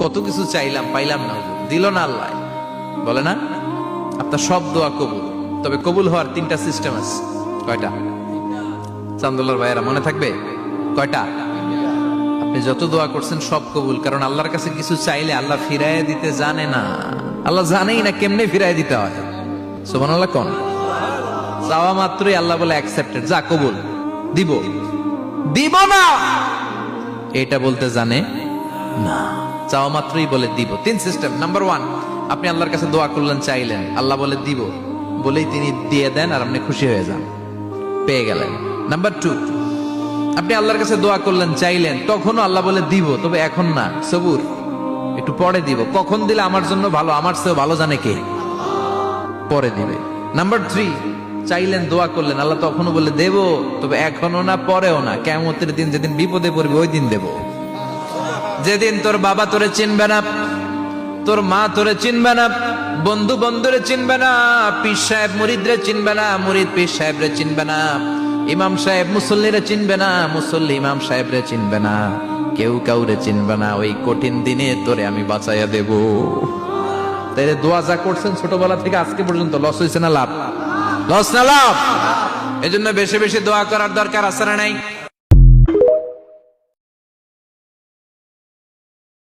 কত কিছু চাইলাম, পাইলাম না, দিল না আল্লাহ। বলে না আপনার সব দোয়া কবুল, তবে কবুল হওয়ার 3টা সিস্টেম আছে। কয়টা? চান্দুল্লাহর ভাইয়েরা মনে থাকবে কয়টা? আপনি যত দোয়া করছেন সব কবুল, কারণ আল্লাহর কাছে কিছু চাইলে আল্লাহ ফিরাইয়া দিতে জানে না। আল্লাহ জানেই না কেমনে ফিরাইয়া দিতে হয়। সুবহানাল্লাহ কোন? চাওয়া মাত্রই আল্লাহ বলে অ্যাকসেপ্টেড, যা কবুল, দিব দিব না এটা বলতে জানে না, চাওয়া মাত্রই বলে দিব। 3 সিস্টেম। নাম্বার 1, আপনি আল্লাহর কাছে দোয়া করলেন, চাইলেন, আল্লাহ বলে দিব, বলেই তিনি দিয়ে দেন আর আপনি খুশি হয়ে যান, পেয়ে গেলেন। নাম্বার 2, আপনি আল্লাহর কাছে দোয়া করলেন, চাইলেন, তখনও আল্লাহ বলে দিব, তবে এখন না, সবুর, একটু পরে দিব। কখন দিলে আমার জন্য ভালো, আমার চেয়ে ভালো জানে কে, পরে দিবে। নাম্বার 3, চাইলেন, দোয়া করলেন, আল্লাহ তখনও বলে দেব, তবে এখনো না, পরেও না, কিয়ামতের দিন যেদিন বিপদে পড়বে ওই দিন দেব। যেদিন তোর বাবা তোরে চিনবে না, তোর মা তোরে চিনবে না, বন্ধু বন্ধুরে চিনবে না, পীর সাহেব মুরিদরে চিনবে না, মুরিদ পীর সাহেবরে চিনবে না, ইমাম সাহেব মুসল্লিরে চিনবে না, মুসল্লি ইমাম সাহেবরে চিনবে না, কেউ কাউরে চিনবে না। ওই কঠিন দিনে তোরে আমি বাঁচাইয়া দেব। তাই দোয়া যা করছেন ছোটবেলা থেকে আজকে পর্যন্ত, লস হয়েছে না লাভ? লস না লাভ? এজন্য বেশি বেশি দোয়া করার দরকার আছে না নাই?